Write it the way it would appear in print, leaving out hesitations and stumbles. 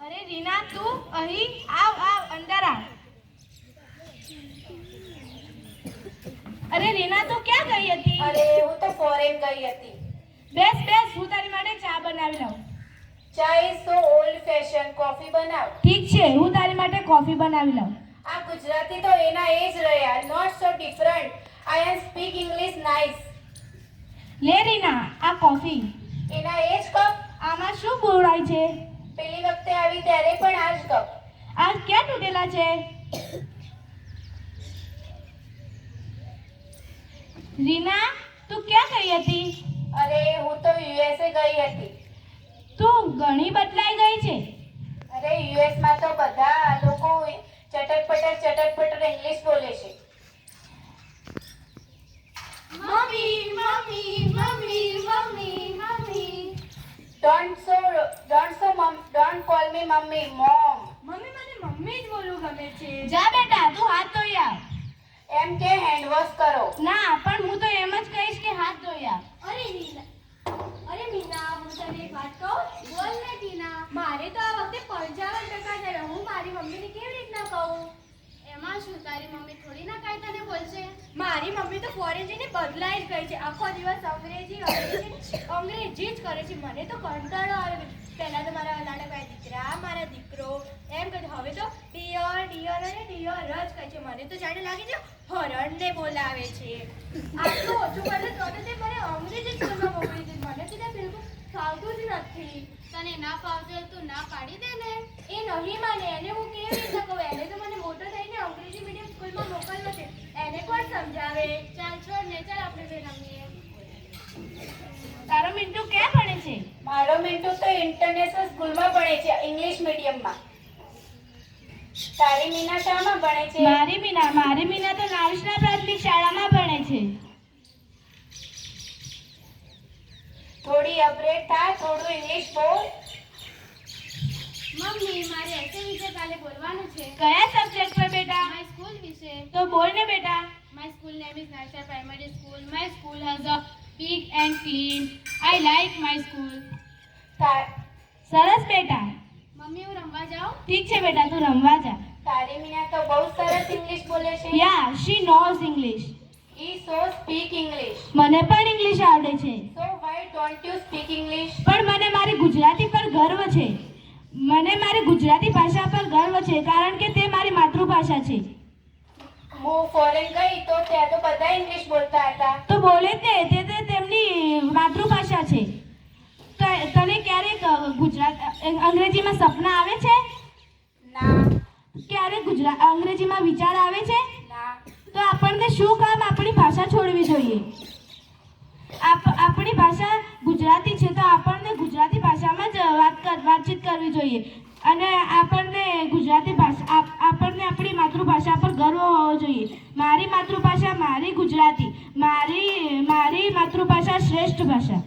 અરે રીના, તું અહીં આવ આવ, અંદર આવ. અરે રીના, તું ક્યાં ગઈ હતી? અરે હું તો ફોરેન ગઈ હતી. બેસ બેસ, હું તારી માટે ચા બનાવી લાવું. ચા is so old fashion. Coffee બનાવ. ઠીક છે, હું તારી માટે કોફી બનાવી લાવું. આ ગુજરાતી તો એના એ જ રહ્યા. Not so different. I am speak English nice. લે રીના, આ કોફી. એના એ જ કપ. આમાં શું બોલાય છે? પેલી વખતે આવી ત્યારે પણ આ જ કપ. આ ક્યાં તૂટેલા છે? રીના, તું ક્યાં ગઈ હતી? અરે હું તો યુએસએ ગઈ હતી. તું ઘણી બદલાઈ ગઈ છે. અરે યુએસ માં તો બધા લોકો ચટરપટર ઇંગ્લિશ બોલે છે. Mummy mummy mummy mummy mummy. Don't call me mummy, mom. Mummy, મને મમ્મી જ બોલવું ગમે છે. જા બેટા, તું હાથ ધોઈ આવ. એમ કે હેન્ડ વોશ કરો. ના, પણ હું તો એમ જ કહીશ કે હાથ ધોઈ આવ. અરે મીના, હું તને એક વાત કહું? બોલ ને ટીના. મારે તો આ વખતે 55% આવ્યા. હું મારી મમ્મીને કેવી રીતના કહું? એમાં શું, તારી મમ્મી થોડી ના કાંઈ તને બોલશે? મારી મમ્મી તો ફોરેન જઈને બદલાઈ જ ગઈ છે. આખો દિવસ અંગ્રેજી જ કરે છે. મને તો કંટાળો આવે. પહેલા તો મારા નાના દીકરા, મારા દીકરો એમ કહે, હવે તો ડિયર ડિયર અને ડિયર જ કહે છે. મને તો જાણે લાગે છે હરણને બોલાવે છે. આટલું ઓછું કરે તો તે મને અંગ્રેજી સ્કૂલમાં મોકલી દીધી. મને તો ત્યાં બિલકુલ ફાવતું જ નથી. તને ના ફાવતું હોય તું ના પાડી દે ને. એ નહીં માને. એને હું કેવી રીતે કહું? એને તો મને મોટો થઈને અંગ્રેજી મીડિયમ સ્કૂલમાં મોકલવો છે. એને કોણ સમજાવે? ચાલ છોડ ને, ચાલ આપણે બે રમીએ. તારો મિન્ટુ ક્યાં ભણે છે? મારો મિન્ટુ તો ઇન્ટરનેશનલ સ્કૂલમાં ભણે છે, ઇંગ્લિશ મીડિયમમાં. તારી મીના શામાં ભણે છે? મારી મીના તો નાવિશના પ્રાથમિક શાળામાં ભણે છે. થોડી અપગ્રેડ થા, થોડું ઇંગ્લિશ બોલ. મમ્મી, મારે એસે વિશે કાલે બોલવાનું છે. કયા સબ્જેક્ટ પર બેટા? માય સ્કૂલ વિશે. તો બોલ ને બેટા. My school name is National Primary School. My school has a big and clean. I like my school. સરસ બેટા. મમ્મી, હું રમવા જાઉં? ઠીક છે બેટા, તું રમવા જા. તારી મીના તો બહુ સરસ ઇંગ્લિશ બોલે છે. Yeah, she knows English. He so speak English. મને પણ ઇંગ્લિશ આવડે છે. So why don't you speak English? પણ મને મારી ગુજરાતી પર ગર્વ છે. મને મારી ગુજરાતી ભાષા પર ગર્વ છે, કારણ કે તે મારી માતૃભાષા છે. હું ફોરેન ગઈ તો ત્યાં તો બધા ઇંગ્લિશ બોલતા હતા. તો બોલે જ ને, તે તેમની માતૃભાષા છે. તને ક્યારેક અંગ્રેજીમાં સપના આવે છે? ના. ક્યારેક અંગ્રેજીમાં વિચાર આવે છે? ના. તો આપણને શું કામ આપણી ભાષા છોડવી જોઈએ? આપણી ભાષા ગુજરાતી છે, તો આપણને ગુજરાતી ભાષામાં જ વાતચીત કરવી જોઈએ. અને આપણને આપણી માતૃભાષા પર ગર્વ હોવો જોઈએ. મારી માતૃભાષા મારી ગુજરાતી, મારી માતૃભાષા શ્રેષ્ઠ ભાષા.